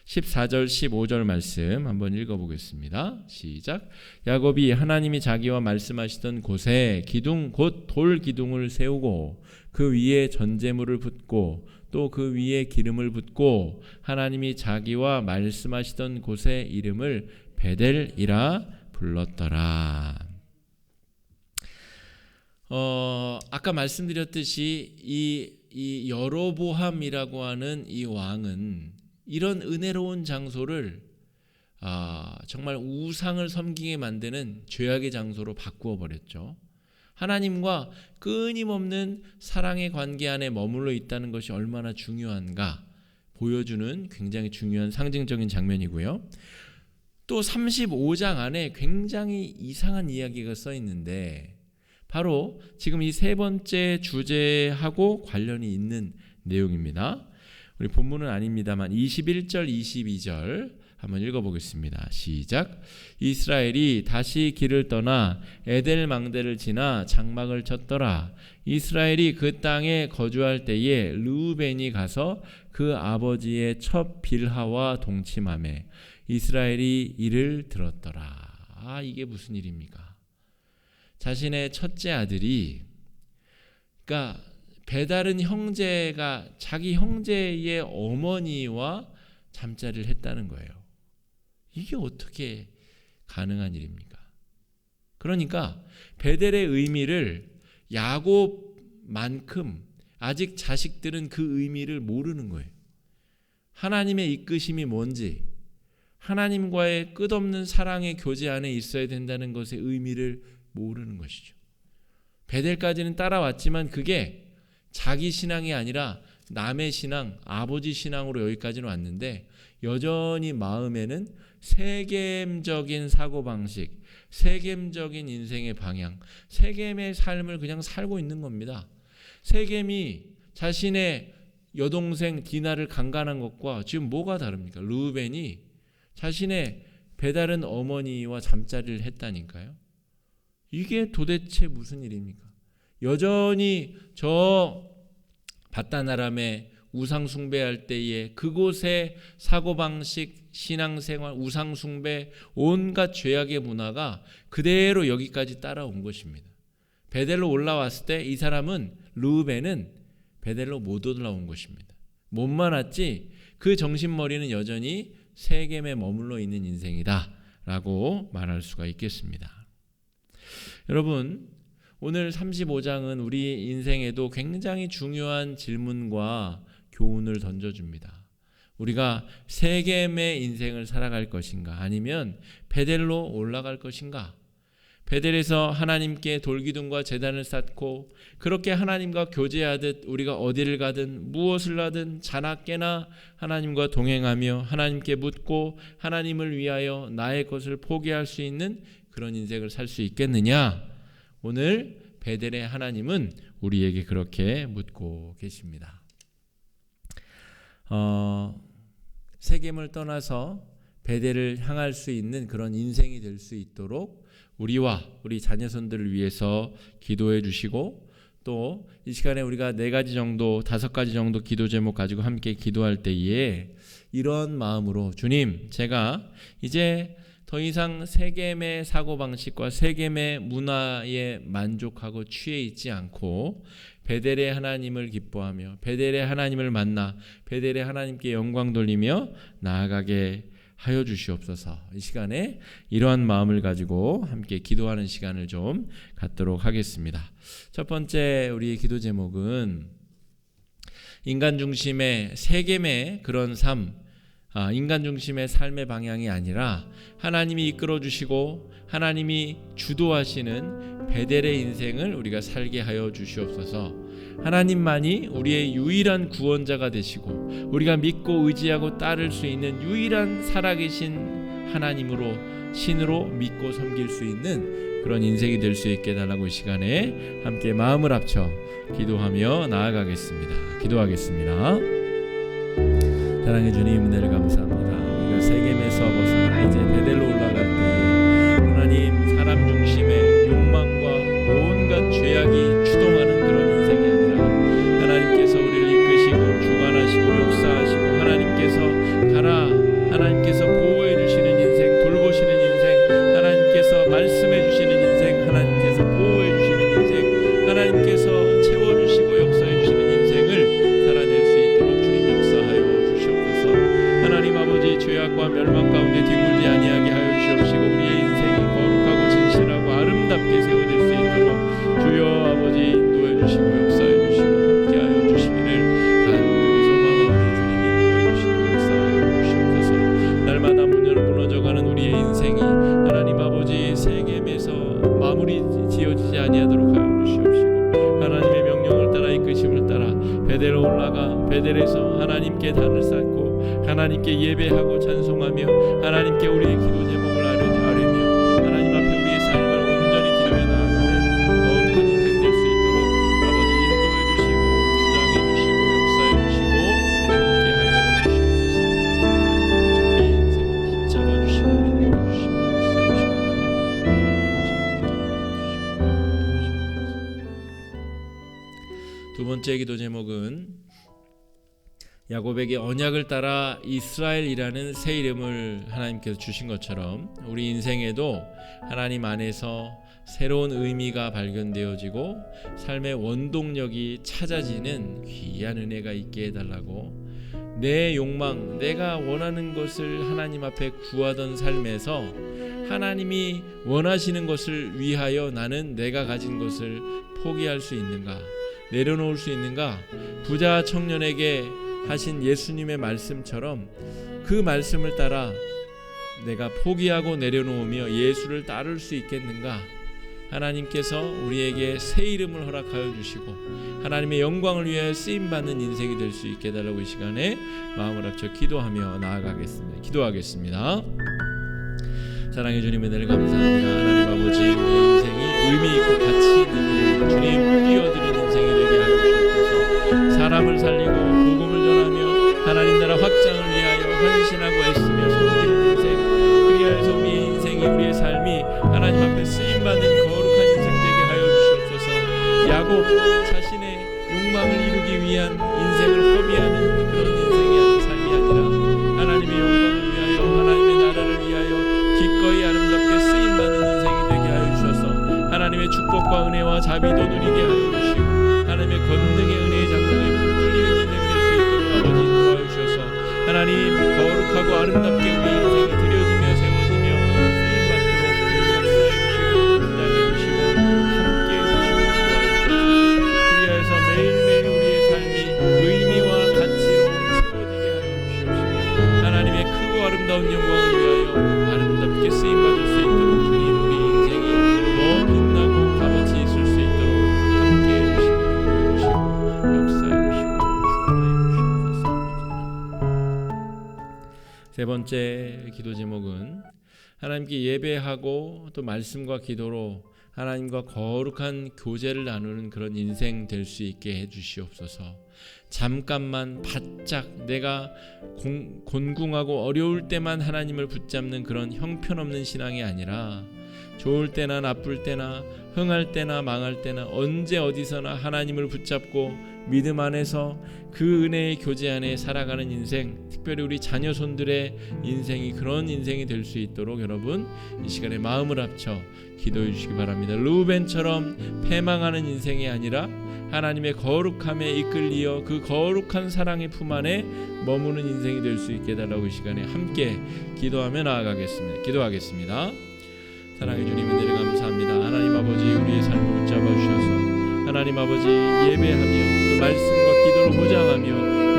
Speaker 1: 14절 15절 말씀 한번 읽어보겠습니다. 시작. 야곱이 하나님이 자기와 말씀하시던 곳에 기둥 곧 돌 기둥을 세우고 그 위에 전제물을 붓고 또 그 위에 기름을 붓고 하나님이 자기와 말씀하시던 곳의 이름을 베델이라 불렀더라. 아까 말씀드렸듯이 이 여로보암이라고 하는 이 왕은 이런 은혜로운 장소를 정말 우상을 섬기게 만드는 죄악의 장소로 바꾸어 버렸죠. 하나님과 끊임없는 사랑의 관계 안에 머물러 있다는 것이 얼마나 중요한가 보여주는 굉장히 중요한 상징적인 장면이고요. 또 35장 안에 굉장히 이상한 이야기가 써 있는데 바로 지금 이 세 번째 주제하고 관련이 있는 내용입니다. 우리 본문은 아닙니다만 21절 22절 한번 읽어보겠습니다. 시작. 이스라엘이 다시 길을 떠나 에델 망대를 지나 장막을 쳤더라. 이스라엘이 그 땅에 거주할 때에 르우벤이 가서 그 아버지의 첫 빌하와 동침하매 이스라엘이 이를 들었더라. 이게 무슨 일입니까? 자신의 첫째 아들이, 그러니까 배다른 형제가 자기 형제의 어머니와 잠자리를 했다는 거예요. 이게 어떻게 가능한 일입니까? 그러니까 베델의 의미를 야곱만큼 아직 자식들은 그 의미를 모르는 거예요. 하나님의 이끄심이 뭔지, 하나님과의 끝없는 사랑의 교제 안에 있어야 된다는 것의 의미를 모르는 것이죠. 베델까지는 따라왔지만 그게 자기 신앙이 아니라 남의 신앙, 아버지 신앙으로 여기까지는 왔는데 여전히 마음에는 세겜적인 사고방식, 세겜적인 인생의 방향, 세겜의 삶을 그냥 살고 있는 겁니다. 세겜이 자신의 여동생 디나를 강간한 것과 지금 뭐가 다릅니까? 르우벤이 자신의 배다른 어머니와 잠자리를 했다니까요. 이게 도대체 무슨 일입니까? 여전히 저 바단 아람의 우상 숭배할 때에 그곳의 사고방식, 신앙생활, 우상 숭배, 온갖 죄악의 문화가 그대로 여기까지 따라온 것입니다. 베델로 올라왔을 때 이 사람은, 르우벤은 베델로 못 올라온 것입니다. 못만 왔지 그 정신머리는 여전히 세겜에 머물러 있는 인생이다 라고 말할 수가 있겠습니다. 여러분, 오늘 35장은 우리 인생에도 굉장히 중요한 질문과 교훈을 던져줍니다. 우리가 세겜의 인생을 살아갈 것인가, 아니면 베델로 올라갈 것인가? 베델에서 하나님께 돌기둥과 제단을 쌓고 그렇게 하나님과 교제하듯 우리가 어디를 가든 무엇을 하든 자나깨나 하나님과 동행하며 하나님께 묻고 하나님을 위하여 나의 것을 포기할 수 있는 그런 인생을 살 수 있겠느냐? 오늘 베델의 하나님은 우리에게 그렇게 묻고 계십니다. 세겜을 떠나서 베델을 향할 수 있는 그런 인생이 될 수 있도록 우리와 우리 자녀손들을 위해서 기도해 주시고, 또 이 시간에 우리가 4가지 정도, 5가지 정도 기도 제목 가지고 함께 기도할 때에 이런 마음으로, 주님, 제가 이제 더 이상 세겜의 사고방식과 세겜의 문화에 만족하고 취해 있지 않고 베델의 하나님을 기뻐하며 베델의 하나님을 만나 베델의 하나님께 영광 돌리며 나아가게 하여 주시옵소서. 이 시간에 이러한 마음을 가지고 함께 기도하는 시간을 좀 갖도록 하겠습니다. 첫 번째 우리의 기도 제목은 인간 중심의 세겜의 그런 삶, 인간 중심의 삶의 방향이 아니라 하나님이 이끌어 주시고 하나님이 주도하시는 베델의 인생을 우리가 살게 하여 주시옵소서. 하나님만이 우리의 유일한 구원자가 되시고 우리가 믿고 의지하고 따를 수 있는 유일한 살아계신 하나님으로, 신으로 믿고 섬길 수 있는 그런 인생이 될 수 있게 해달라고 이 시간에 함께 마음을 합쳐 기도하며 나아가겠습니다. 기도하겠습니다. 사랑해 주님, 은혜를 감사합니다. 우리가 세겜에서 벗어나 이제 베델로 올라갈 때에 하나님, 사람 중심의 욕망과 온갖 죄악이 주동하는 그런 인생이 아니라 하나님께서 우리를 이끄시고 주관하시고 역사하시고 하나님께서 가라, 하나님께서 보호해 주시는 인생, 돌보시는 인생, 하나님께서 말씀해 주시는 인생, 하나님께서 보호해 주시는 인생, 하나님께서 채워주시고 역사해 주시는 인생을 살아낼 수 있도록 주님 역사하여 주시옵소서. 하나님 아버지, 죄악과 멸망 가운데 뒹굴지 아니하게 하여 주시옵시고 우리의 인생이 거룩하고 진실하고 아름답게 세워질 수 있도록 주여 아버지 인도해 주시고 역사해 주시고 함께하여 주시기를 간절히 소망하오니 주님 인도해 주시고 역사하여 주시옵소서. 날마다 무너져가는 우리의 인생이 하나님 아버지 세겜에서 마무리 지어지지 아니하도록 하여 주시옵시고 하나님의 명령을 따라 이끄심을 따라 베델로 올라가 베델에서 하나님께 단을 쌓고 하나님께 예배하고 찬송하며 하나님께 우리의 기도 제목을 아뢰며 하나님 앞에 우리의 삶을 온전히 드리며 나아가는 거룩한 인생 될 수 있도록 아버지 인도해 주시고 주장해 주시고 역사해 주시고 함께하여 주시옵소서. 하나님 아버지, 우리의 인생을 붙잡아 주시고 인도해 주시고 역사해 주시고 두 번째 기도 제목은 야곱에게 언약을 따라 이스라엘이라는 새 이름을 하나님께서 주신 것처럼 우리 인생에도 하나님 안에서 새로운 의미가 발견되어지고 삶의 원동력이 찾아지는 귀한 은혜가 있게 해달라고, 내 욕망, 내가 원하는 것을 하나님 앞에 구하던 삶에서 하나님이 원하시는 것을 위하여 나는 내가 가진 것을 포기할 수 있는가, 내려놓을 수 있는가? 부자 청년에게 하신 예수님의 말씀처럼 그 말씀을 따라 내가 포기하고 내려놓으며 예수를 따를 수 있겠는가? 하나님께서 우리에게 새 이름을 허락하여 주시고 하나님의 영광을 위하여 쓰임받는 인생이 될 수 있게 해달라고 이 시간에 마음을 합쳐 기도하며 나아가겠습니다. 기도하겠습니다. 사랑해 주님, 은혜를 감사합니다. 하나님 아버지, 우리 인생이 의미 있고 가치 있는 일, 주님 뛰어드는 인생이 되게 하여 주옵소서. 사람을 살리고 복음을 전하며 하나님 나라 확장을 위하여 헌신하고 애쓰며 섬기는 인생, 그리하여서 우리의 인생이, 우리의 삶이 하나님 앞에 쓰임받는 거룩한 인생 되게 하여 주시옵소서. 야곱 자신의 욕망을 이루기 위한 인생을 허비하는 하나님 거룩하고 아름답게 우리 인생이 드려지며 세워지며 쓰임받도록 역사해 주시고 인장해 주시고 함께해 주시고 도와주시옵소서. 그리하여서 매일매일 우리의 삶이 의미와 가치로 채워지게 하여 주시옵시며 하나님의 크고 아름다운 영광을 위하여 아름답게 쓰임받을 수 있도록 주님 우리 인생이 더 빛나고 값어치 있을 수 있도록 함께해 주시고 인도해 주시고 역사해 주시고 축복하여 주시옵소서. 세 번째 기도 제목은 하나님께 예배하고 또 말씀과 기도로 하나님과 거룩한 교제를 나누는 그런 인생 될 수 있게 해주시옵소서. 잠깐만 바짝 내가 곤궁하고 어려울 때만 하나님을 붙잡는 그런 형편없는 신앙이 아니라 좋을 때나 나쁠 때나 흥할 때나 망할 때나 언제 어디서나 하나님을 붙잡고 믿음 안에서 그 은혜의 교제 안에 살아가는 인생, 특별히 우리 자녀손들의 인생이 그런 인생이 될 수 있도록 여러분 이 시간에 마음을 합쳐 기도해 주시기 바랍니다. 루벤처럼 패망하는 인생이 아니라 하나님의 거룩함에 이끌리어 그 거룩한 사랑의 품 안에 머무는 인생이 될 수 있게 해달라고 이 시간에 함께 기도하며 나아가겠습니다. 기도하겠습니다. 사랑해 주님 은혜를 감사합니다. 하나님 아버지 우리의 삶을 붙잡아 주셔서 하나님 아버지 예배하며 또 말씀과 기도로 무장하며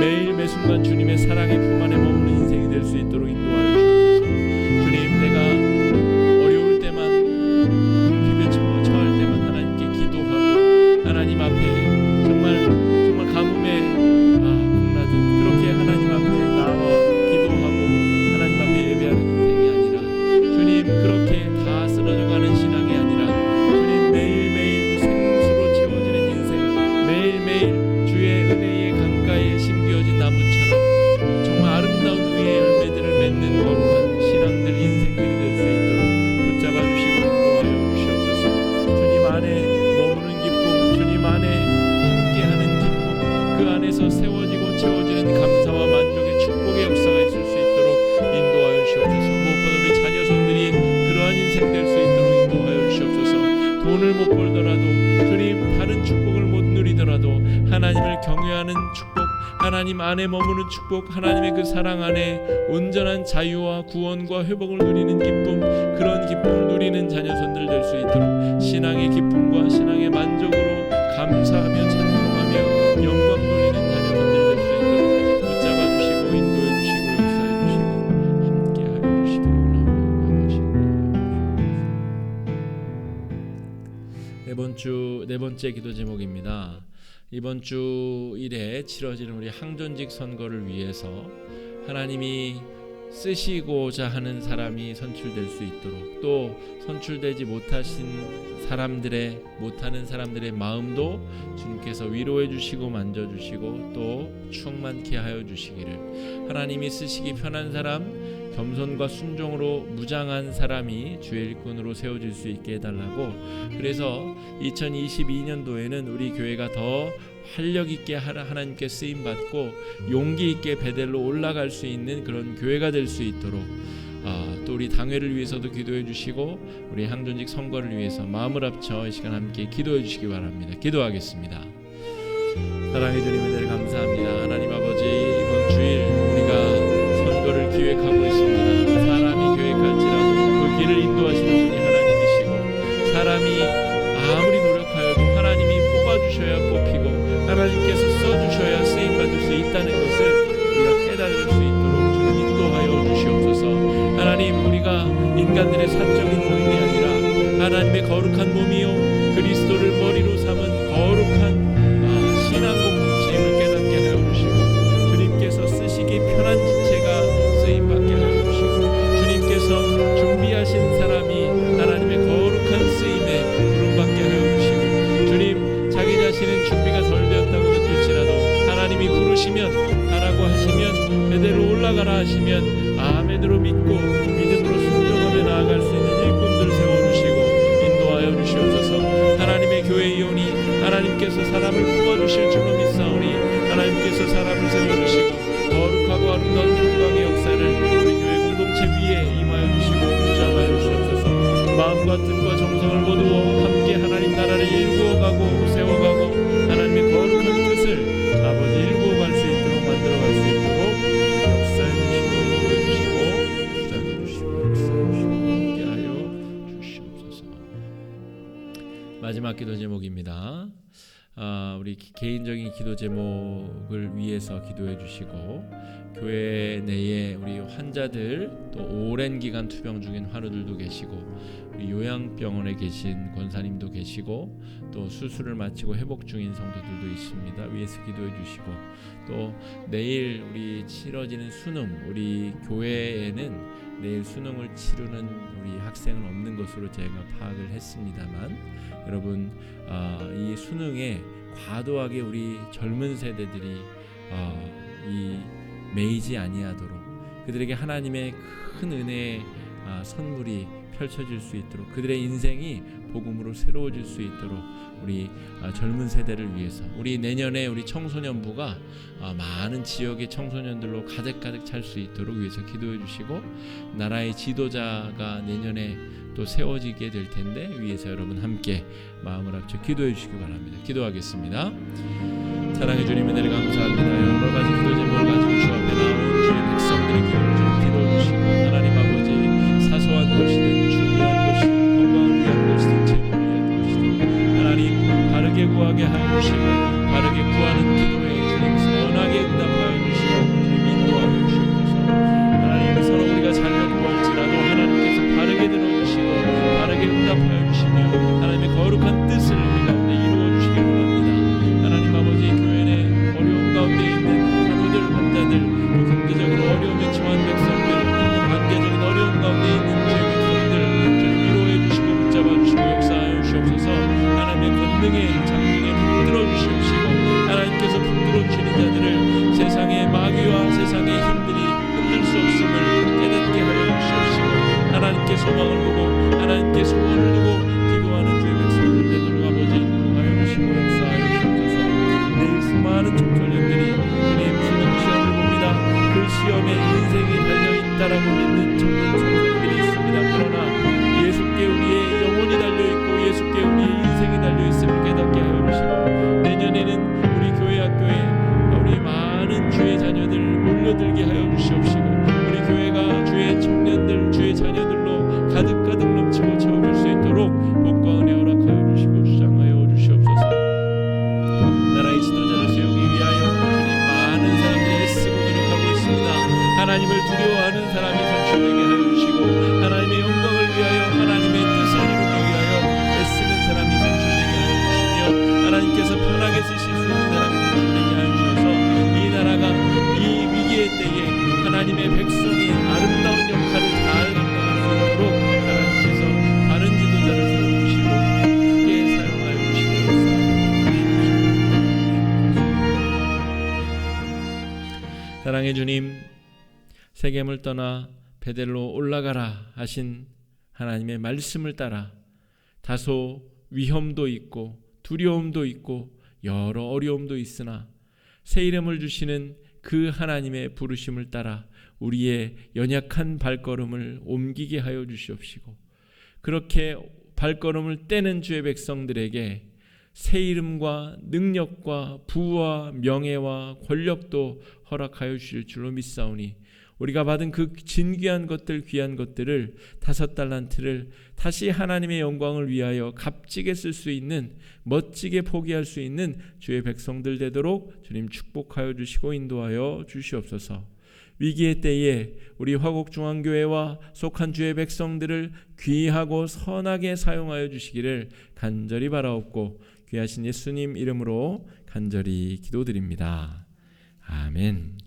Speaker 1: 매일 매순간 주님의 사랑의 품 안에 머무는 인생이 될 수 있도록 인도하여 주셔서 주님 내가 어려울 때만 궁핍에 처할 때만 하나님께 기도하고 하나님 앞에 정말 가뭄에 공나듯 그렇게 하나님 앞에 나와 기도하고 하나님 앞에 예배하는 인생이 아니라 주님 그렇게 다 쓰러져가는 신앙이 아니라 주님 매일매일 생수로 채워지는 인생 매일매일 주의 은혜의 강가에 심겨진 나무처럼 정말 아름다운 의의 열매들을 맺는 거룩한 신앙들 인생들이 될 수 있도록 붙잡아 주시고 인도하여 주시옵소서. 주님 안에 머무는 기쁨 주님 안에 함께하는 기쁨 그 안에서 세워지고 채워지는 감사와 만족의 축복의 역사가 있을 수 있도록 인도하여 주시옵소서. 무엇보다 우리 자녀손들이 그러한 인생 될 수 있도록 인도하여 주시옵소서. 돈을 못 벌더라도 주님 다른 축복을 못 누리더라도 하나님을 경외하는 축복 하나님 안에 머무는 축복 하나님의 그 사랑 안에 온전한 자유와 구원과 회복을 누리는 기쁨 그런 기쁨을 누리는 자녀손들 될 수 있도록 신앙의 기쁨과 신앙의 만족으로 감사하며 찬송하며 영광 돌리는 자녀손들 될 수 있도록 붙잡아 주시고 인도해 주시고 역사해 주시고 함께하여 주시기를 원하옵나이다. 네 번째 기도 제목입니다. 이번 주 일에 치러지는 우리 항존직 선거를 위해서 하나님이 쓰시고자 하는 사람이 선출될 수 있도록 또 선출되지 못하는 사람들의 마음도 주님께서 위로해 주시고 만져 주시고 또 충만케 하여 주시기를 하나님이 쓰시기 편한 사람 겸손과 순종으로 무장한 사람이 주의 일꾼으로 세워질 수 있게 해달라고 그래서 2022년도에는 우리 교회가 더 활력 있게 하나님께 쓰임 받고 용기 있게 베델로 올라갈 수 있는 그런 교회가 될 수 있도록 또 우리 당회를 위해서도 기도해 주시고 우리 항존직 선거를 위해서 마음을 합쳐 이 시간 함께 기도해 주시기 바랍니다. 기도하겠습니다. 사랑해 주님 은혜를 감사합니다. 하나님 아버지 이번 주일 우리가 선거를 기획하고 있습니다. 사람이 계획할지라도 그 길을 인도하시는 분이 하나님이시고 사람이 아무리 노력하여도 하나님이 뽑아주셔야 뽑히고 하나님께서 써주셔야 쓰임받을 수 있다는 것을 우리가 깨달을 수 있도록 주님 인도하여 주시옵소서. 하나님 우리가 인간들의 사적인 모임이 아니라 하나님의 거룩한 몸이요 그리스도를 머리로 삼은 거룩한 신앙 공동체임을 깨닫게 하여 주시고 주님께서 쓰시기 편한 지체가 쓰임받게 하여 주시고 주님께서 준비하신 사람이 하나님의 거룩한 쓰임에 부름받게 하여 주시고 주님 자기 자신은 준비가 덜 되었다고 느낄지라도 하나님이 부르시면 가라고 하시면 제대로 올라가라 하시면 아멘으로 믿고 믿음으로 순종하며 나아갈 수 있는 일꾼들 세워주시고 인도하여 주시옵소서. 하나님의 교회 이온이 하나님께서 사람을 뽑아주실 줄로 믿사오니 하나님께서 사람을 세워주시고 거룩하고 아름다운 평강의 역사를 우리 교회 공동체 위에 임하여 주시고 붙잡아여 주시옵소서. 마음과 뜻과 정성을 모두어 함께 하나님 나라를 일구어가고 세워가고 하나님의 거룩한 뜻을 아버지 일구어갈 수 있도록 만들어갈 수 있도록 역사해 마지막 기도 제목입니다. 우리 개인적인 기도 제목을 위해서 기도해 주시고, 교회 내에 우리 환자들, 또 오랜 기간 투병 중인 환우들도 계시고, 우리 요양병원에 계신 권사님도 계시고, 또 수술을 마치고 회복 중인 성도들도 있습니다. 위에서 기도해 주시고, 또 내일 우리 치러지는 수능, 우리 교회에는 내일 수능을 치르는 우리 학생은 없는 것으로 제가 파악을 했습니다만, 여러분 이 수능에 과도하게 우리 젊은 세대들이 이 매이지 아니하도록, 그들에게 하나님의 큰 은혜의 선물이 펼쳐질 수 있도록, 그들의 인생이 복음으로 새로워질 수 있도록 우리 젊은 세대를 위해서, 우리 내년에 우리 청소년부가 많은 지역의 청소년들로 가득가득 찰 수 있도록 위해서 기도해 주시고, 나라의 지도자가 내년에 또 세워지게 될 텐데 위해서 여러분 함께 마음을 합쳐 기도해 주시기 바랍니다. 기도하겠습니다. 사랑해 주님, 은혜를 감사합니다. 여러 가지 기도 제목을 가지고 주 앞에 나온 주의 백성들의 기도를 좀 기도해 주시고, 하나님 아버지, 사소한 것이든 중요한 것이든 건강을 위한 것이든 재물을 위한 것이든 하나님 바르게 구하게 하여 주시고, 바르게 구하는 기도에 주님 선하게 응답하여 주시고 주님 인도하여 주시옵소서. 하나님, 서로 우리가 잘못 구할지라도 하나님께서 바르게 들어주시고 바르게 응답하여 주시며 하나님의 거룩한 뜻을 우리 가운데 이루어 주시길 원합니다. 하나님 아버지, 교회 내 어려움 가운데 있는 환우들, 환자들, 또 경제적으로 어려움에 처한 백성들, 또 관계적인 어려움 가운데 있는 주의 백성들 주님 위로해 주시고 붙잡아 주시고 역사하여 주시옵소서. 하나님의 권능의 장중에 붙들어 주시옵시고, 하나님께서 붙들어 주시는 자들을 세상의 마귀와 세상의 힘들이 흔들 수 없음을 깨닫게 하여 주시옵시고, 하나님께 소망을 두고 하나님께 소원을 두고 기도하는 주의 백성들 되도록 아버지 인도하여 주시고 역사하여 주옵소서. 내일 수많은 청소년들이 주님 수능 시험을 봅니다. 그 시험에 인생이 달려있다라고 믿는 청년 청소년들이 있습니다. 그러나 예수께 우리의 영혼이 달려있고 예수께 우리의 인생이 달려있음을 깨닫게 하여 주시고, 내년에는 우리 교회 학교에 우리 많은 주의 자녀들 몰려들게 하여 주시옵시고, 우리 교회가 주의 청년들, 주의 자녀들로 가득가득 넘치고 채워줄 수 있도록 복과 은혜 허락하여 주시고 주장하여 주시옵소서. 나라의 지도자를 세우기 위하여 주님 많은 사람들이 애쓰고 노력하고 있습니다. 하나님을 두려워하는 사람이 선출되게 하여 주시고, 하나님의 영광을 위하여 하나님의 뜻을 이루기 위하여 애쓰는 사람이 선출되게 하여 주시며, 하나님께서 편하게 쓰실 수 있는 사람이 선출되게 하여 주셔서 이 나라가 이 위기의 때에 하나님의 백성이 아름다운 역할을 잘 감당할 수 있도록 하나님께서 다른 지도자를 세워주시고 함께 사용하여 주시고 사랑해 주님, 세겜을 떠나 베델로 올라가라 하신 하나님의 말씀을 따라 다소 위험도 있고 두려움도 있고 여러 어려움도 있으나 새 이름을 주시는 그 하나님의 부르심을 따라 우리의 연약한 발걸음을 옮기게 하여 주시옵시고, 그렇게 발걸음을 떼는 주의 백성들에게 새 이름과 능력과 부와 명예와 권력도 허락하여 주실 줄로 믿사오니, 우리가 받은 그 진귀한 것들, 귀한 것들을 5달란트를 다시 하나님의 영광을 위하여 값지게 쓸 수 있는, 멋지게 포기할 수 있는 주의 백성들 되도록 주님 축복하여 주시고 인도하여 주시옵소서. 위기의 때에 우리 화곡중앙교회와 속한 주의 백성들을 귀하고 선하게 사용하여 주시기를 간절히 바라옵고, 귀하신 예수님 이름으로 간절히 기도드립니다. 아멘.